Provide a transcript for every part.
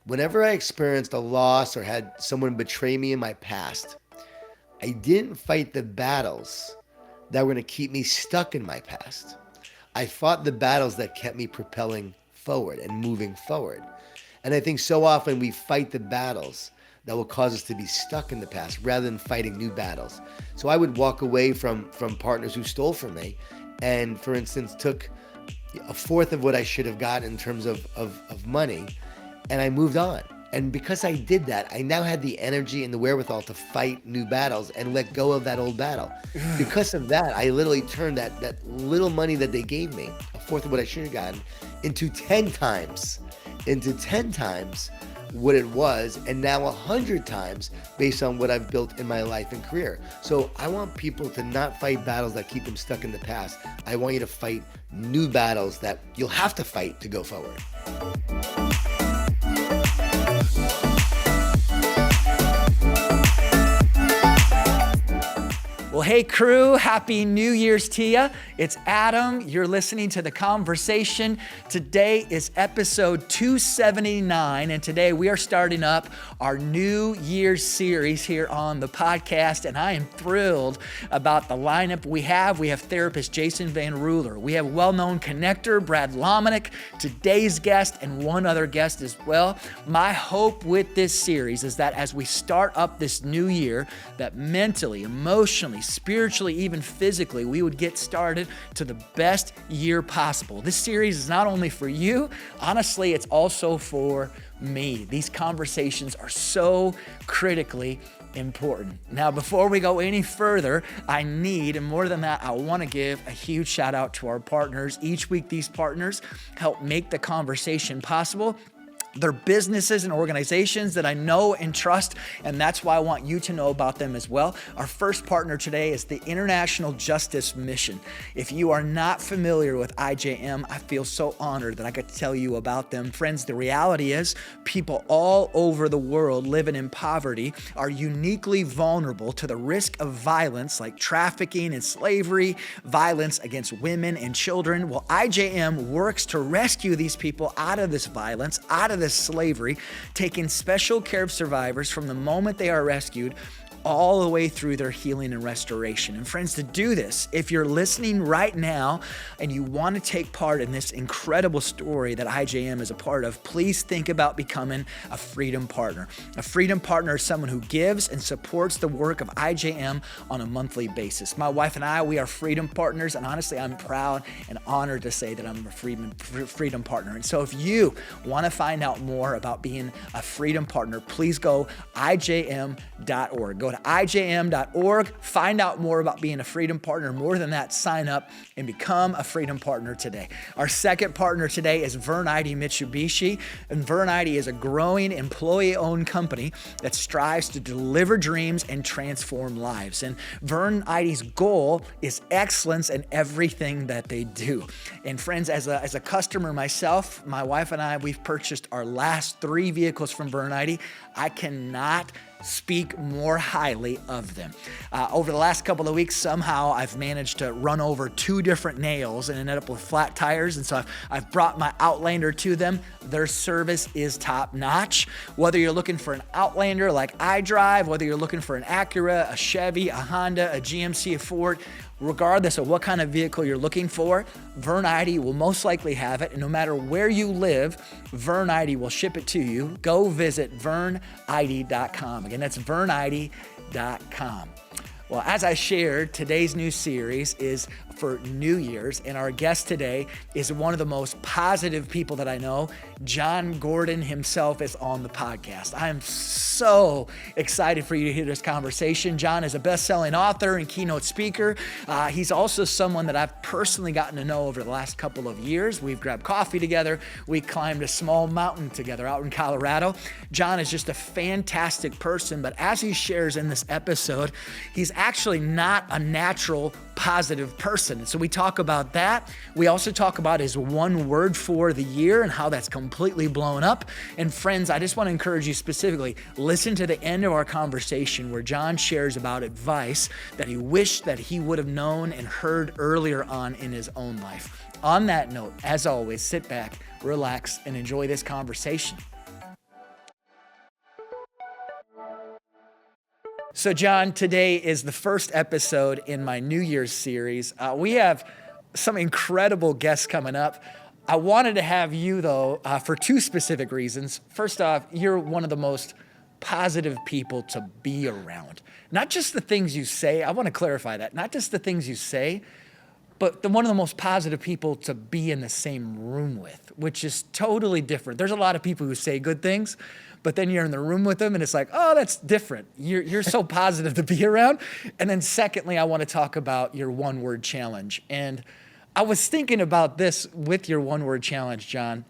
Whenever I experienced a loss or had someone betray me in my past, I didn't fight the battles that were going to keep me stuck in my past. I fought the battles that kept me propelling forward and moving forward. And I think so often we fight the battles that will cause us to be stuck in the past rather than fighting new battles. So I would walk away from partners who stole from me and, for instance, took a fourth of what I should have gotten in terms of money, and I moved on. And because I did that, I now had the energy and the wherewithal to fight new battles and let go of that old battle. Because of that, I literally turned that little money that they gave me, a fourth of what I should have gotten, into 10 times what it was, and now 100 times based on what I've built in my life and career. So I want people to not fight battles that keep them stuck in the past. I want you to fight new battles that you'll have to fight to go forward. Well, hey crew, happy New Year's to ya. It's Adam. You're listening to The Conversation. Today is episode 279, and today we are starting up our New Year's series here on the podcast, and I am thrilled about the lineup we have. We have therapist Jason Van Ruler. We have well-known connector Brad Lomenick, today's guest, and one other guest as well. My hope with this series is that as we start up this new year, that mentally, emotionally, spiritually, even physically, we would get started to the best year possible. This series is not only for you, honestly, it's also for me. These conversations are so critically important. Now, before we go any further, and more than that, I want to give a huge shout out to our partners. Each week, these partners help make the conversation possible. They're businesses and organizations that I know and trust, and that's why I want you to know about them as well. Our first partner today is the International Justice Mission. If you are not familiar with IJM, I feel so honored that I get to tell you about them. Friends, the reality is people all over the world living in poverty are uniquely vulnerable to the risk of violence like trafficking and slavery, violence against women and children. Well, IJM works to rescue these people out of this violence, out of this slavery, taking special care of survivors from the moment they are rescued all the way through their healing and restoration. And friends, to do this, if you're listening right now and you want to take part in this incredible story that IJM is a part of, please think about becoming a Freedom Partner. A Freedom Partner is someone who gives and supports the work of IJM on a monthly basis. My wife and I, we are Freedom Partners, and honestly, I'm proud and honored to say that I'm a Freedom Partner. And so if you want to find out more about being a Freedom Partner, please go ijm.org. Go to ijm.org, find out more about being a Freedom Partner. More than that, sign up and become a Freedom Partner today. Our second partner today is Vern Ide Mitsubishi, and Vern Ide is a growing employee-owned company that strives to deliver dreams and transform lives. And Vern Ide's goal is excellence in everything that they do. And friends, as a customer myself, my wife and I, we've purchased our last 3 vehicles from Vern Ide. I cannot speak more highly of them. Over the last couple of weeks, somehow I've managed to run over 2 different nails and ended up with flat tires. And so I've brought my Outlander to them. Their service is top notch. Whether you're looking for an Outlander like I drive, whether you're looking for an Acura, a Chevy, a Honda, a GMC, a Ford, regardless of what kind of vehicle you're looking for, Vern Ide will most likely have it. And no matter where you live, Vern Ide will ship it to you. Go visit vernide.com. Again, that's vernide.com. Well, as I shared, today's new series is for New Year's, and our guest today is one of the most positive people that I know. Jon Gordon himself is on the podcast. I am so excited for you to hear this conversation. Jon is a best-selling author and keynote speaker. He's also someone that I've personally gotten to know over the last couple of years. We've grabbed coffee together. We climbed a small mountain together out in Colorado. Jon is just a fantastic person, but as he shares in this episode, he's actually not a natural positive person. And so we talk about that. We also talk about his one word for the year and how that's completely blown up. And friends, I just want to encourage you specifically, listen to the end of our conversation where Jon shares about advice that he wished that he would have known and heard earlier on in his own life. On that note, as always, sit back, relax, and enjoy this conversation. So, John, today is the first episode in my New Year's series. We have some incredible guests coming up. I wanted to have you, though, for two specific reasons. First off, you're one of the most positive people to be around. Not just the things you say, I want to clarify that, not just the things you say, but one of the most positive people to be in the same room with, which is totally different. There's a lot of people who say good things, but then you're in the room with them and it's like, oh, that's different. You're so positive to be around. And then secondly, I want to talk about your one word challenge. And I was thinking about this with your one word challenge, John.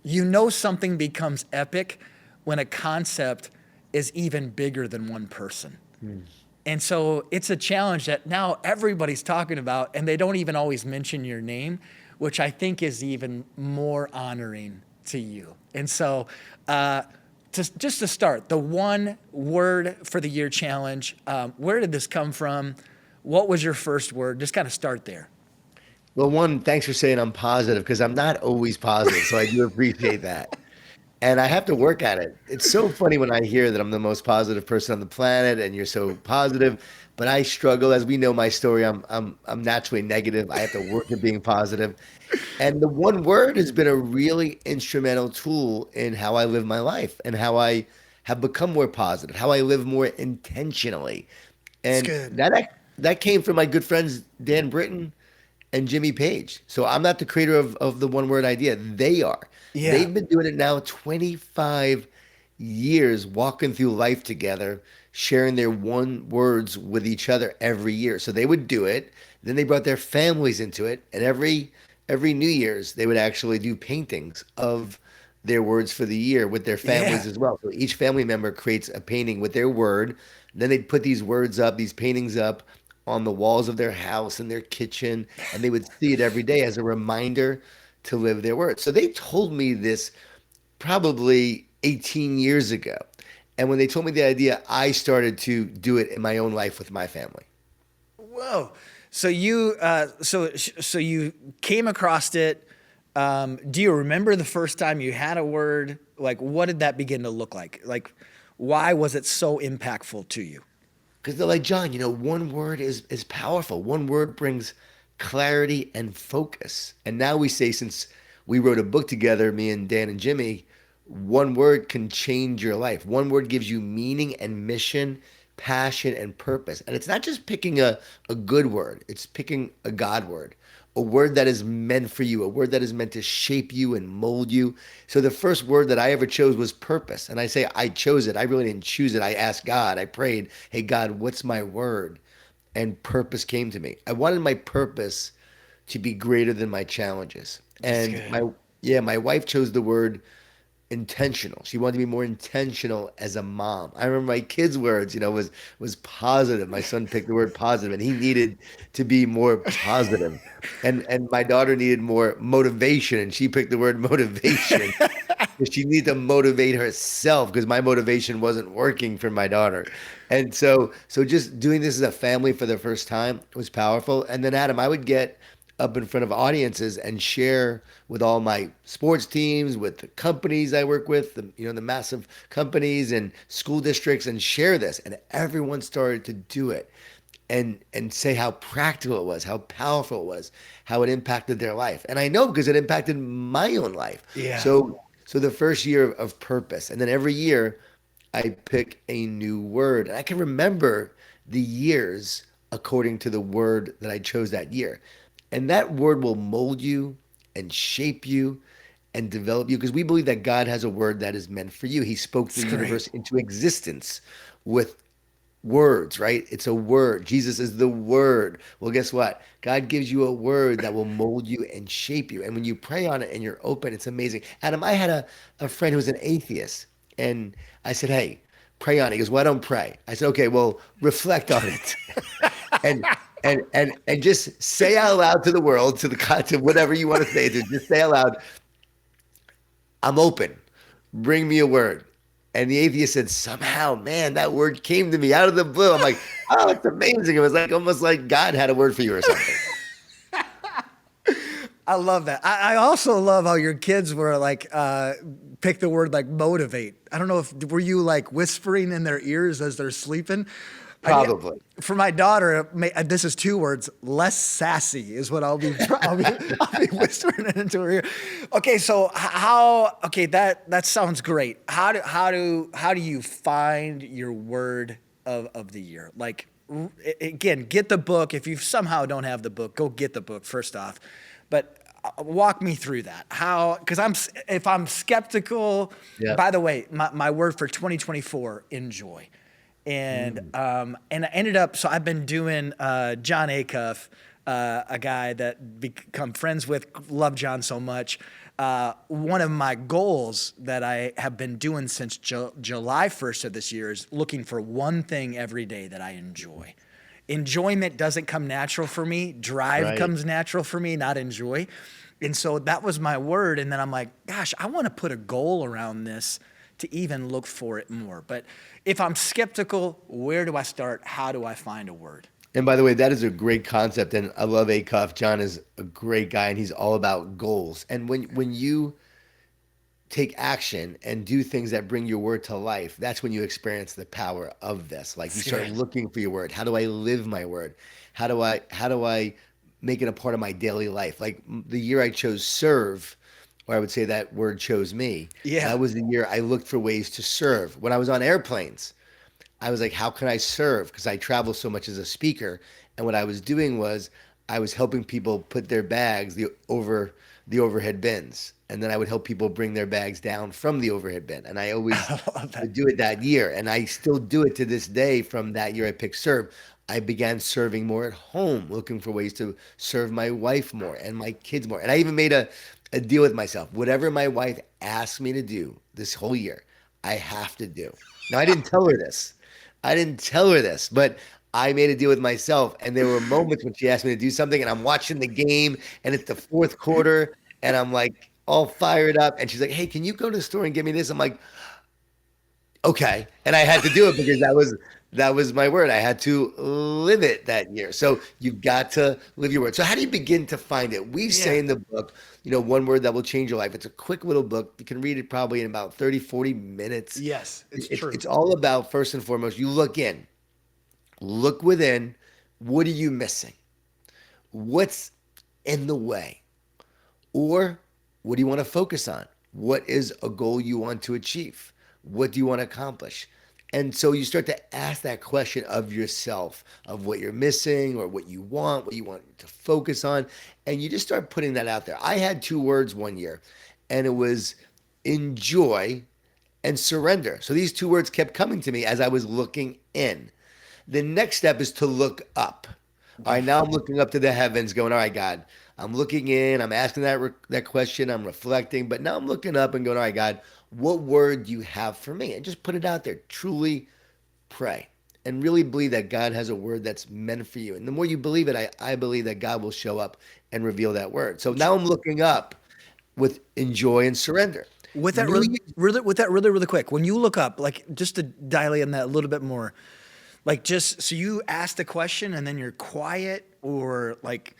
You know something becomes epic when a concept is even bigger than one person. And so it's a challenge that now everybody's talking about, and they don't even always mention your name, which I think is even more honoring to you. And so just to start, the one word for the year challenge, where did this come from? What was your first word? Just kind of start there. Well, one, thanks for saying I'm positive because I'm not always positive. So I do appreciate that. And I have to work at it. It's so funny when I hear that I'm the most positive person on the planet and you're so positive, but I struggle. As we know my story, I'm naturally negative. I have to work at being positive. And the one word has been a really instrumental tool in how I live my life and how I have become more positive, how I live more intentionally. It's And good. that came from my good friends Dan Britton and Jimmy Page. So I'm not the creator of the one word idea. They are. Yeah. They've been doing it now 25 years, walking through life together, sharing their one words with each other every year. So they would do it. Then they brought their families into it. And every New Year's, they would actually do paintings of their words for the year with their Yeah. families as well. So each family member creates a painting with their word. Then they'd put these words up, these paintings up on the walls of their house and their kitchen, and they would see it every day as a reminder to live their word. So they told me this probably 18 years ago. And when they told me the idea, I started to do it in my own life with my family. Whoa. So so you came across it. Do you remember the first time you had a word? Like, what did that begin to look like? Like, why was it so impactful to you? Because they're like, John, one word is powerful. One word brings clarity and focus. And now we say, since we wrote a book together, me and Dan and Jimmy, one word can change your life. One word gives you meaning and mission, passion and purpose. And it's not just picking a good word, it's picking a God word, a word that is meant for you, a word that is meant to shape you and mold you. So the first word that I ever chose was purpose. And I say I chose it. I really didn't choose it. I asked God, I prayed, hey, God, what's my word? And purpose came to me. I wanted my purpose to be greater than my challenges. That's And good. my wife chose the word intentional. She wanted to be more intentional as a mom. I remember my kids' words, was positive. My son picked the word positive, and he needed to be more positive. And my daughter needed more motivation, and she picked the word motivation. Because she needed to motivate herself because my motivation wasn't working for my daughter. And so just doing this as a family for the first time was powerful. And then Adam, I would get up in front of audiences and share with all my sports teams, with the companies I work with, the massive companies and school districts, and share this. And everyone started to do it and say how practical it was, how powerful it was, how it impacted their life. And I know because it impacted my own life. Yeah. So the first year of purpose, and then every year I pick a new word. And I can remember the years according to the word that I chose that year. And that word will mold you and shape you and develop you because we believe that God has a word that is meant for you. He spoke It's the great. universe into existence with words, right? It's a word. Jesus is the word. Well, guess what? God gives you a word that will mold you and shape you. And when you pray on it and you're open, it's amazing. Adam, I had a friend who was an atheist, and I said, hey, pray on it. He goes, well, I don't pray. I said, okay, well, reflect on it. and and just say out loud to the world, to the to whatever you want to say, to just say out loud, I'm open. Bring me a word. And the atheist said, somehow, man, that word came to me out of the blue. I'm like, oh, it's amazing. It was like almost like God had a word for you or something. I love that. I also love how your kids were like, pick the word like motivate. I don't know if, were you like whispering in their ears as they're sleeping? I think Probably. for my daughter, this is two words, less sassy is what I'll be whispering it into her ear. Okay. So okay, that sounds great. How do you find your word of the year? Like, again, get the book. If you somehow don't have the book, go get the book first off. But walk me through that. Because if I'm skeptical, Yeah. by the way, my word for 2024, enjoy. And I ended up, so I've been doing John Acuff, a guy that become friends with, love John so much. One of my goals that I have been doing since July 1st of this year is looking for one thing every day that I enjoy. Enjoyment doesn't come natural for me. Drive Right. comes natural for me, not enjoy. And so that was my word. And then I'm like, gosh, I want to put a goal around this to even look for it more. But if I'm skeptical, where do I start? How do I find a word? And by the way, that is a great concept, and I love Acuff. John is a great guy, and he's all about goals. And when you take action and do things that bring your word to life, that's when you experience the power of this. Like you start Seriously. looking for your word. How do I live my word? How do I make it a part of my daily life? Like the year I chose serve, or I would say that word chose me. Yeah. That was the year I looked for ways to serve. When I was on airplanes, I was like, how can I serve? Because I travel so much as a speaker. And what I was doing was I was helping people put their bags the overhead bins. And then I would help people bring their bags down from the overhead bin. And I always I love that. would do it that year. And I still do it to this day from that year I picked serve. I began serving more at home, looking for ways to serve my wife more and my kids more. And I even made a deal with myself. Whatever my wife asked me to do this whole year, I have to do. Now, I didn't tell her this. I didn't tell her this, but I made a deal with myself. And there were moments when she asked me to do something, and I'm watching the game, and it's the fourth quarter, and I'm like all fired up. And she's like, "Hey, can you go to the store and get me this?" I'm like, "Okay." And I had to do it because that was my word. I had to live it that year. So you've got to live your word. So how do you begin to find it? We say Yeah. in the book, one word that will change your life. It's a quick little book. You can read it probably in about 30, 40 minutes. Yes, it's It's true. all about, first and foremost, you look in, look within. What are you missing? What's in the way? Or what do you want to focus on? What is a goal you want to achieve? What do you want to accomplish? And so you start to ask that question of yourself, of what you're missing or what you want to focus on. And you just start putting that out there. I had two words one year, and it was enjoy and surrender. So these two words kept coming to me as I was looking in. The next step is to look up. All right, now I'm looking up to the heavens, going, all right, God, I'm looking in, I'm asking that question, I'm reflecting, but now I'm looking up and going, all right, God, what word do you have for me? And just put it out there. Truly pray and really believe that God has a word that's meant for you. And the more you believe it, I believe that God will show up and reveal that word. So now I'm looking up with enjoy and surrender. With that New really, Year's, really quick, when you look up, like just to dial in that a little bit more, like just so you ask the question and then you're quiet, or like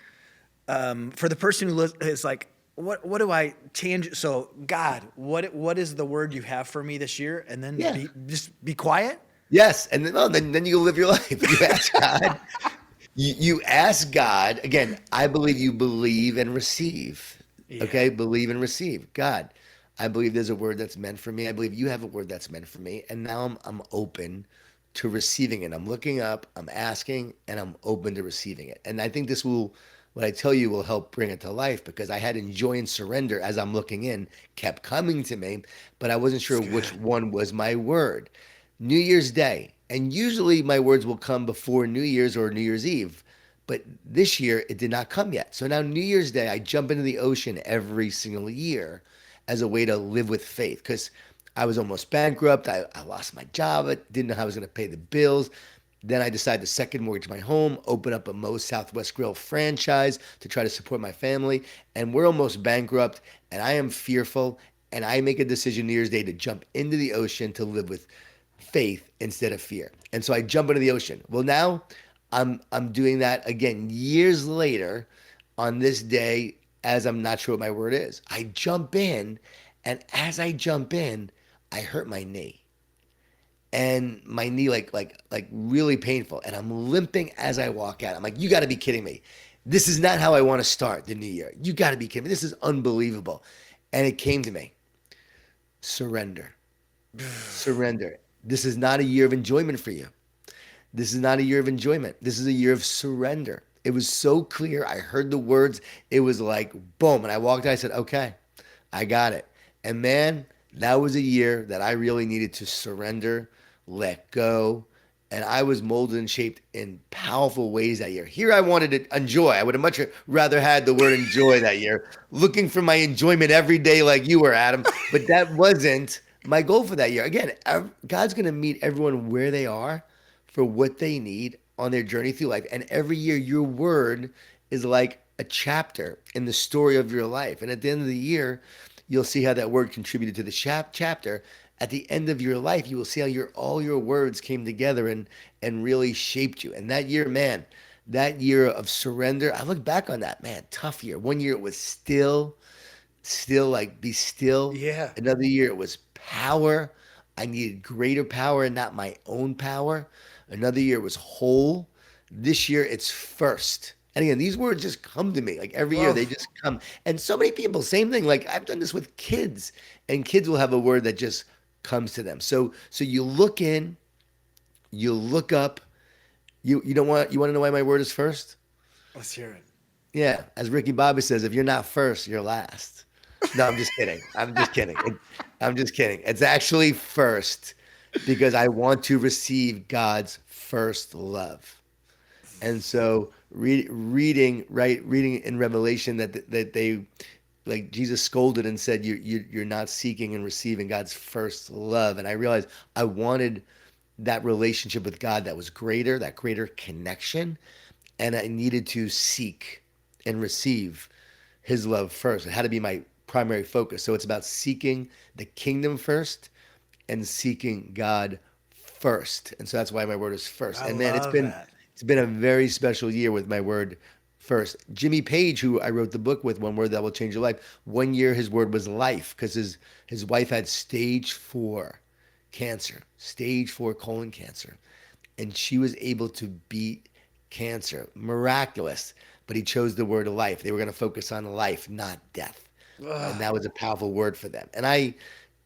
for the person who is like, what do I change? So God, what is the word you have for me this year? And then yeah. just be quiet. Yes, and then you live your life. You ask God. You ask God again. I believe you believe and receive. Yeah. Okay, believe and receive. God, I believe there's a word that's meant for me. I believe you have a word that's meant for me, and now I'm open to receiving it. I'm looking up. I'm asking, and I'm open to receiving it. And I think this will. What I tell you will help bring it to life because I had enjoy and surrender as I'm looking in, kept coming to me, but I wasn't It's sure which good. one was my word. New Year's Day. And usually my words will come before New Year's or New Year's Eve. But this year it did not come yet. So now New Year's Day, I jump into the ocean every single year as a way to live with faith because I was almost bankrupt. I lost my job. I didn't know how I was going to pay the bills. Then I decided to second mortgage my home, open up a Moe's Southwest Grill franchise to try to support my family. And we're almost bankrupt. And I am fearful. And I make a decision New Year's Day to jump into the ocean to live with faith instead of fear. And so I jump into the ocean. Well, now I'm doing that again years later on this day. as I'm not sure what my word is. I jump in, and as I jump in, I hurt my knee. And my knee like really painful. And I'm limping as I walk out. I'm like, you gotta be kidding me. This is not how I want to start the new year. You gotta be kidding me. This is unbelievable. And it came to me. Surrender. Surrender. This is not a year of enjoyment for you. This is not a year of enjoyment. This is a year of surrender. It was so clear. I heard the words. It was like boom. And I walked out. I said, okay, I got it. And man, that was a year that I really needed to surrender, let go. And I was molded and shaped in powerful ways that year. Here I wanted to enjoy. I would have much rather had the word enjoy that year, looking for my enjoyment every day like you were, Adam. But that wasn't my goal for that year. Again, God's going to meet everyone where they are for what they need on their journey through life. And every year, your word is like a chapter in the story of your life. And at the end of the year, you'll see how that word contributed to the chapter. At the end of your life, you will see how all your words came together and really shaped you. And that year, man, that year of surrender, I look back on that, man, tough year. One year it was still like be still. Yeah. Another year it was power. I needed greater power and not my own power. Another year was whole. This year it's first. And again, these words just come to me. Like every year they Whoa. just come. And so many people, same thing. Like I've done this with kids, and kids will have a word that just comes to them. So you look in, you look up, you want to know why my word is first? Let's hear it. Yeah, as Ricky Bobby says, if you're not first, you're last. No, I'm just kidding. I'm just kidding. I'm just kidding. It's actually first because I want to receive God's first love. And so reading in Revelation that they like Jesus scolded and said you're not seeking and receiving God's first love. And I realized I wanted that relationship with God that was greater, that greater connection, and I needed to seek and receive his love first. It had to be my primary focus. So it's about seeking the kingdom first and seeking God first. And so that's why my word is first. I And man, love that. it's been a very special year with my word first. Jimmy Page, who I wrote the book with, One Word That Will Change Your Life, one year his word was life because his wife had stage 4 cancer, stage 4 colon cancer. And she was able to beat cancer. Miraculous. But he chose the word life. They were going to focus on life, not death. And Ugh. that was a powerful word for them. And I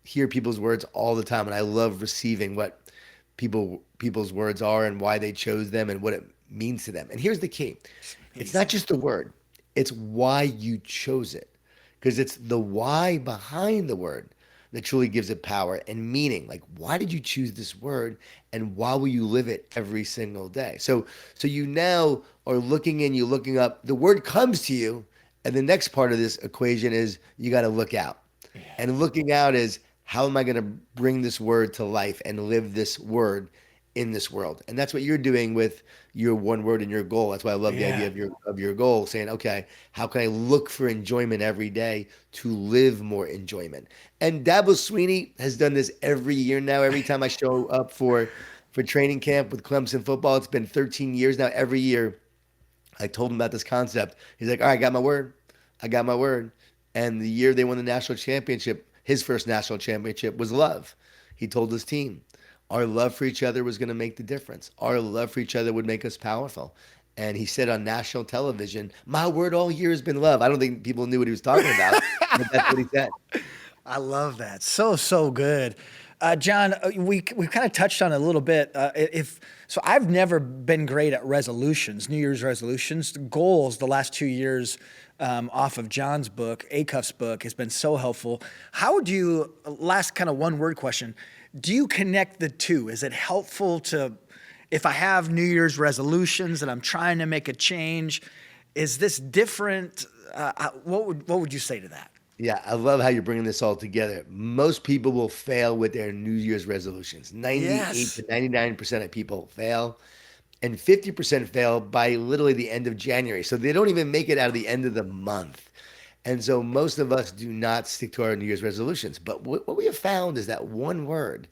hear people's words all the time, and I love receiving what people's words are and why they chose them and what it means to them. And here's the key. It's not Amazing. just the word, it's why you chose it. Because it's the why behind the word that truly gives it power and meaning. Like, why did you choose this word and why will you live it every single day? So you now are you're looking up, the word comes to you, and the next part of this equation is you got to look out. Yeah. And looking out is how am I going to bring this word to life and live this word in this world? And that's what you're doing with your one word and your goal. That's why I love the idea Yeah. of your goal, saying, okay, how can I look for enjoyment every day to live more enjoyment? And Dabo Sweeney has done this every year now. Every time I show up for training camp with Clemson football, it's been 13 years now. Every year I told him about this concept. He's like, all right, I got my word. I got my word. And the year they won the national championship, his first national championship was love. He told his team, our love for each other was going to make the difference. Our love for each other would make us powerful. And he said on national television, my word all year has been love. I don't think people knew what he was talking about, but that's what he said. I love that. So, so good. John, we kind of touched on it a little bit. If so, I've never been great at resolutions, New Year's resolutions. The goals the last 2 years off of John's book, Acuff's book, has been so helpful. How would you, last kind of one word question, do you connect the two? Is it helpful to, if I have New Year's resolutions and I'm trying to make a change, is this different? What would you say to that? Yeah, I love how you're bringing this all together. Most people will fail with their New Year's resolutions. 98 Yes. to 99% of people fail, and 50% fail by literally the end of January. So they don't even make it out of the end of the month. And so most of us do not stick to our New Year's resolutions. But what we have found is that one word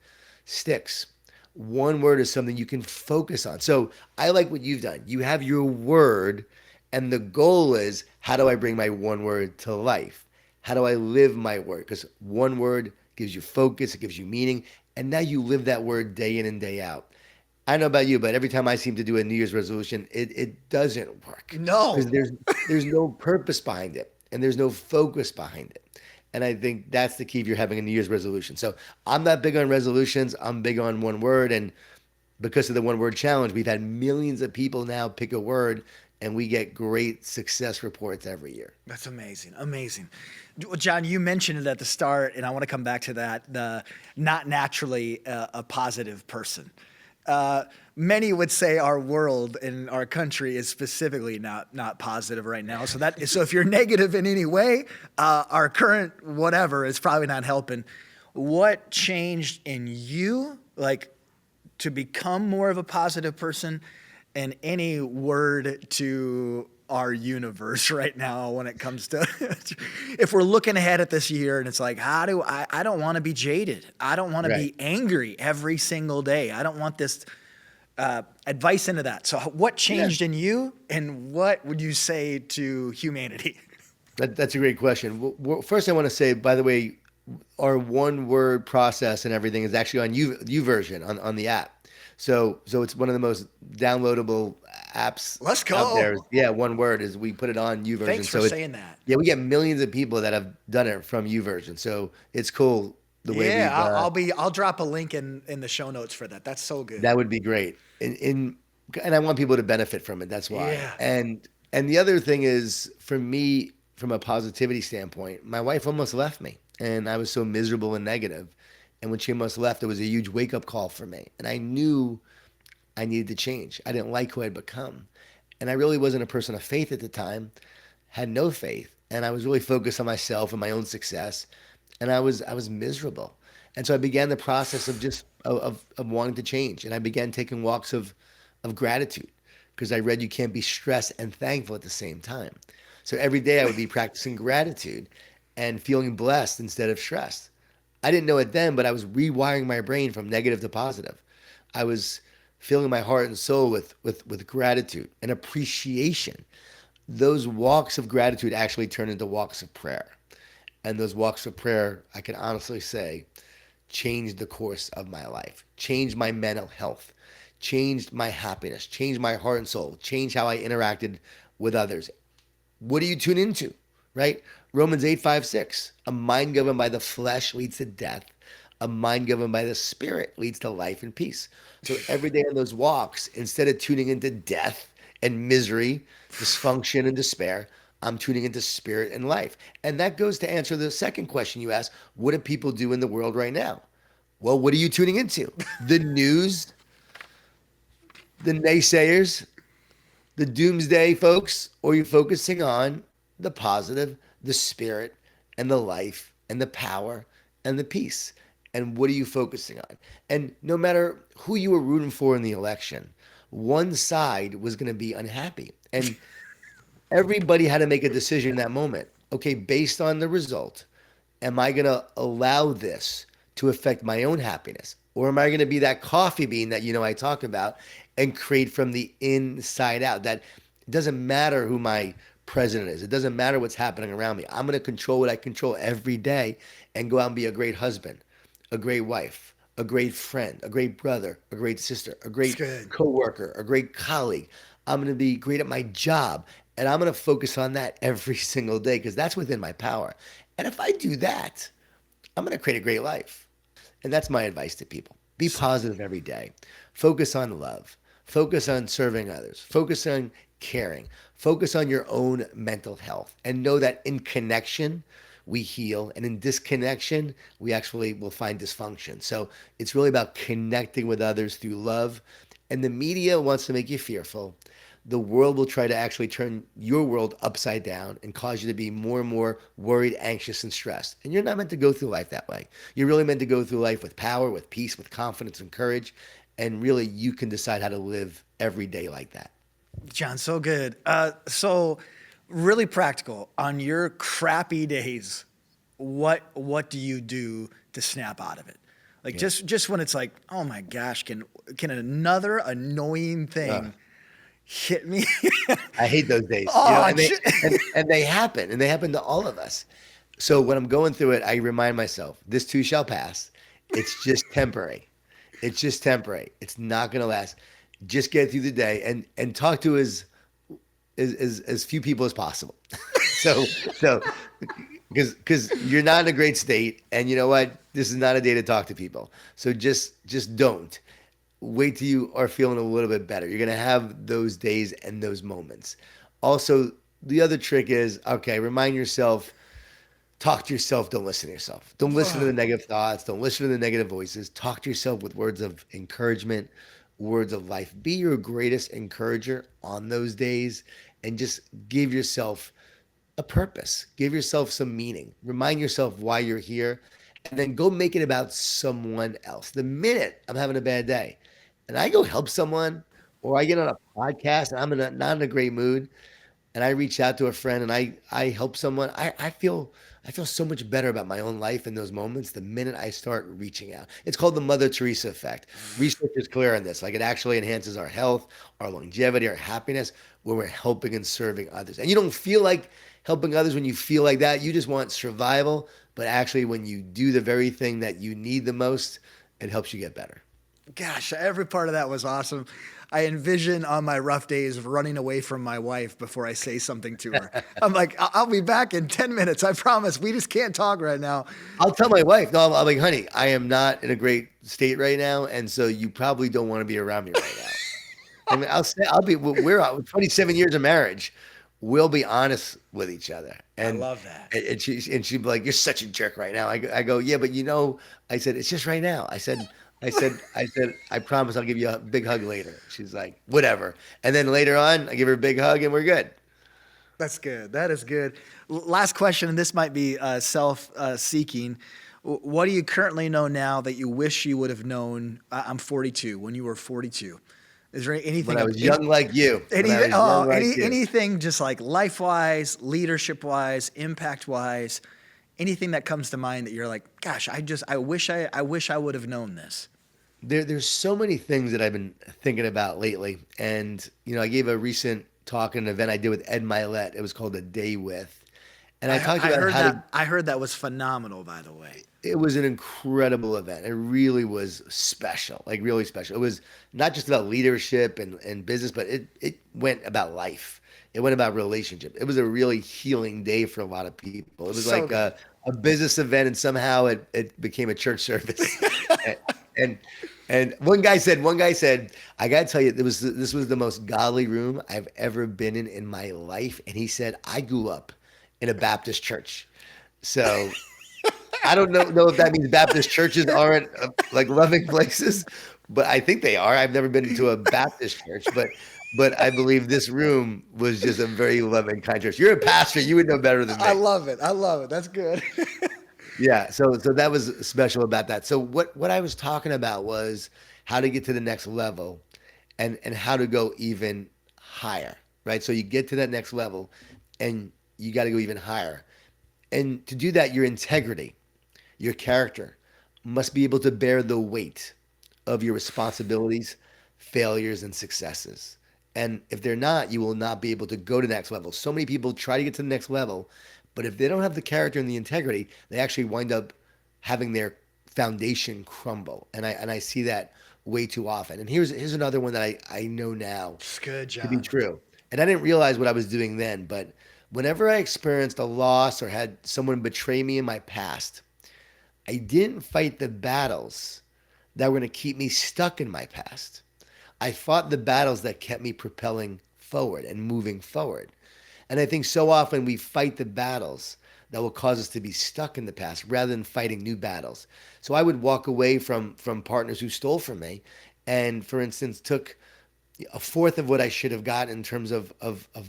sticks. One word is something you can focus on. So I like what you've done. You have your word And the goal is, how do I bring my one word to life? How do I live my word? Because one word gives you focus, it gives you meaning, and now you live that word day in and day out. I don't know about you, but every time I seem to do a New Year's resolution, it doesn't work because No. there's no purpose behind it and there's no focus behind it. And I think that's the key if you're having a New Year's resolution. So I'm not big on resolutions. I'm big on one word. And because of the one word challenge, we've had millions of people now pick a word and we get great success reports every year. That's amazing. Amazing. Well, Jon, you mentioned it at the start, and I want to come back to that. The not naturally a positive person. Many would say our world and our country is specifically not positive right now. So if you're negative in any way, our current whatever is probably not helping. What changed in you, like, to become more of a positive person, and any word to our universe right now when it comes to if we're looking ahead at this year and it's like, how do I don't want to be jaded. I don't want to Right. be angry every single day. I don't want this advice into that. So what Yeah. changed in you, and what would you say to humanity? That's a great question. First, I want to say, by the way, our one word process and everything is actually on U version on the app. So it's one of the most downloadable apps Let's out there. go. Yeah, one word is we put it on U version. Thanks for So it's saying that. yeah, we get millions of people that have done it from U version. So it's cool the way Yeah, we've I'll drop a link in the show notes for that. That's so good. that would be great. And I want people to benefit from it. That's why. Yeah. And the other thing is for me, from a positivity standpoint, my wife almost left me, and I was so miserable and negative. And when she almost left, it was a huge wake up call for me. And I knew I needed to change. I didn't like who I'd become. And I really wasn't a person of faith at the time, had no faith. And I was really focused on myself and my own success. And I was miserable. And so I began the process of just of wanting to change. And I began taking walks of gratitude because I read you can't be stressed and thankful at the same time. So every day I would be practicing gratitude and feeling blessed instead of stressed. I didn't know it then, but I was rewiring my brain from negative to positive. I was filling my heart and soul with gratitude and appreciation. Those walks of gratitude actually turn into walks of prayer. And those walks of prayer, I can honestly say, changed the course of my life, changed my mental health, changed my happiness, changed my heart and soul, changed how I interacted with others. What do you tune into? Right? Romans 8:5-6. A mind governed by the flesh leads to death. A mind governed by the spirit leads to life and peace. So every day on those walks, instead of tuning into death and misery, dysfunction and despair, I'm tuning into spirit and life. And that goes to answer the second question you asked. What do people do in the world right now? Well, what are you tuning into? The news, the naysayers, the doomsday folks, or you're focusing on the positive, the spirit, and the life, and the power, and the peace. And what are you focusing on? And no matter who you were rooting for in the election, one side was going to be unhappy. And everybody had to make a decision in that moment. Okay, based on the result, am I going to allow this to affect my own happiness? Or am I going to be that coffee bean that I talk about and create from the inside out? That it doesn't matter who my president is. It doesn't matter what's happening around me. I'm going to control what I control every day and go out and be a great husband, a great wife, a great friend, a great brother, a great sister, a It's great good. coworker, a great colleague. I'm going to be great at my job. And I'm going to focus on that every single day because that's within my power. And if I do that, I'm going to create a great life. And that's my advice to people. Be positive every day. Focus on love. Focus on serving others. Focus on caring. Focus on your own mental health. And know that in connection, we heal. And in disconnection, we actually will find dysfunction. So it's really about connecting with others through love. And the media wants to make you fearful. The world will try to actually turn your world upside down and cause you to be more and more worried, anxious, and stressed. And you're not meant to go through life that way. You're really meant to go through life with power, with peace, with confidence and courage. And really, you can decide how to live every day like that. Jon, so good. So really practical. On your crappy days, what do you do to snap out of it? Like just when it's like, oh my gosh, can another annoying thing Hit me. I hate those days, Oh, and they happen, and they happen to all of us. So when I'm going through it, I remind myself, this too shall pass. It's just temporary. It's just temporary. It's not going to last. Just get through the day and talk to as few people as possible. So because you're not in a great state, and you know what? This is not a day to talk to people. So just don't wait till you are feeling a little bit better. You're gonna have those days and those moments. Also, the other trick is okay. Remind yourself, talk to yourself. Don't listen to yourself. Don't listen to the negative thoughts. Don't listen to the negative voices. Talk to yourself with words of encouragement, words of life. Be your greatest encourager on those days, and just give yourself a purpose. Give yourself some meaning. Remind yourself why you're here, and then go make it about someone else. The minute I'm having a bad day and I go help someone, or I get on a podcast and not in a great mood, and I reach out to a friend and I help someone, I feel so much better about my own life in those moments the minute I start reaching out. It's called the Mother Teresa effect. Research is clear on this. Like, it actually enhances our health, our longevity, our happiness when we're helping and serving others. And you don't feel like helping others when you feel like that. You just want survival. But actually, when you do the very thing that you need the most, it helps you get better. Gosh, every part of that was awesome. I envision on my rough days running away from my wife before I say something to her. I'm like, I'll be back in 10 minutes. I promise. We just can't talk right now. I'll tell my wife, no, I'm like, honey, I am not in a great state right now, and so you probably don't want to be around me right now. And we're 27 years of marriage. We'll be honest with each other. I And love that. she'd be like, "You're such a jerk right now." I go, "Yeah, but I said it's just right now." I said, "I promise I'll give you a big hug later." She's like, "Whatever." And then later on, I give her a big hug, and we're good. That's good. That is good. Last question, and this might be self-seeking. What do you currently know now that you wish you would have known? I'm 42. When you were 42, is there anything? When I was young like you. When I Anything? was Oh, young like you. anything? Just like life-wise, leadership-wise, impact-wise, anything that comes to mind that you're like, gosh, I wish I would have known this. There's so many things that I've been thinking about lately. And, I gave a recent talk at an event I did with Ed Milet. It was called A Day With. And I talked I about heard how that. to, I heard that was phenomenal, by the way. it was an incredible event. It really was special, like really special. It was not just about leadership and business, but it went about life. It went about relationship. It was a really healing day for a lot of people. It was So like good. a business event, and somehow it became a church service. and and one guy said, I gotta tell you, this was the most godly room I've ever been in my life. And he said, I grew up in a Baptist church. So I don't know if that means Baptist churches aren't like loving places, but I think they are. I've never been to a Baptist church, but I believe this room was just a very loving, kind church. You're a pastor, you would know better than I me. love it. I love it. That's good. Yeah, so that was special about that. So what I was talking about was how to get to the next level, and how to go even higher, right? So you get to that next level, and you got to go even higher. And to do that, your integrity, your character must be able to bear the weight of your responsibilities, failures, and successes. And if they're not, you will not be able to go to the next level. So many people try to get to the next level, but if they don't have the character and the integrity, they actually wind up having their foundation crumble. And I see that way too often. And here's another one that I know now It's good, to be John. true. And I didn't realize what I was doing then, but whenever I experienced a loss or had someone betray me in my past, I didn't fight the battles that were going to keep me stuck in my past. I fought the battles that kept me propelling forward and moving forward. And I think so often we fight the battles that will cause us to be stuck in the past rather than fighting new battles. So I would walk away from partners who stole from me and, for instance, took a fourth of what I should have gotten in terms of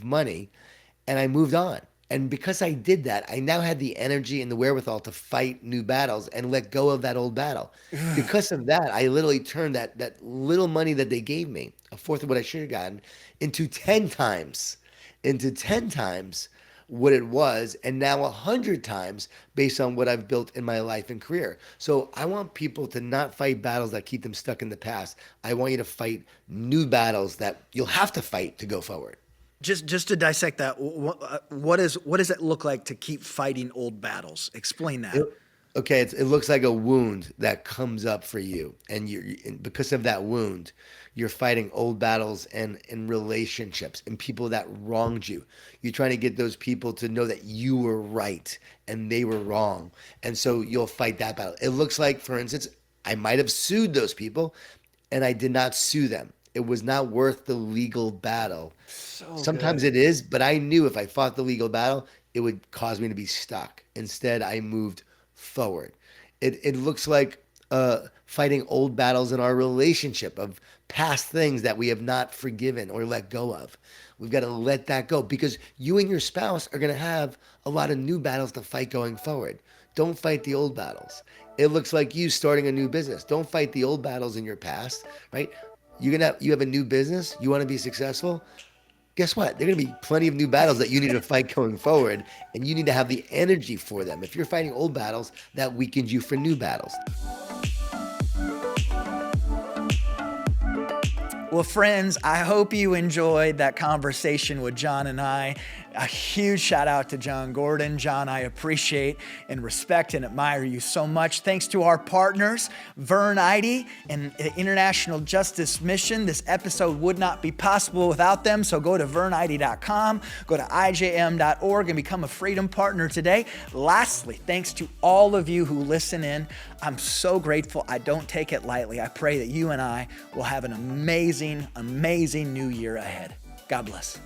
money, and I moved on. And because I did that, I now had the energy and the wherewithal to fight new battles and let go of that old battle. Because of that, I literally turned that little money that they gave me, a fourth of what I should have gotten, into 10 times, into 10 times what it was, and now 100 times based on what I've built in my life and career. So I want people to not fight battles that keep them stuck in the past. I want you to fight new battles that you'll have to fight to go forward. Just to dissect that, what does it look like to keep fighting old battles? Explain that. Okay, it looks like a wound that comes up for you, and because of that wound, you're fighting old battles and in relationships and people that wronged you. You're trying to get those people to know that you were right and they were wrong, and so you'll fight that battle. It looks like, for instance, I might have sued those people, and I did not sue them. It was not worth the legal battle. So Sometimes good. it is, but I knew if I fought the legal battle, it would cause me to be stuck. Instead, I moved forward. It looks like fighting old battles in our relationship of past things that we have not forgiven or let go of. We've got to let that go because you and your spouse are going to have a lot of new battles to fight going forward. Don't fight the old battles. It looks like you starting a new business. Don't fight the old battles in your past, right? You have a new business, you want to be successful. Guess what? There are going to be plenty of new battles that you need to fight going forward, and you need to have the energy for them. If you're fighting old battles, that weakens you for new battles. Well, friends, I hope you enjoyed that conversation with Jon and I. A huge shout out to Jon Gordon. Jon, I appreciate and respect and admire you so much. Thanks to our partners, Vern Eide and the International Justice Mission. This episode would not be possible without them, so go to verneide.com, go to ijm.org, and become a Freedom Partner today. Lastly, thanks to all of you who listen in. I'm so grateful. I don't take it lightly. I pray that you and I will have an amazing, amazing new year ahead. God bless.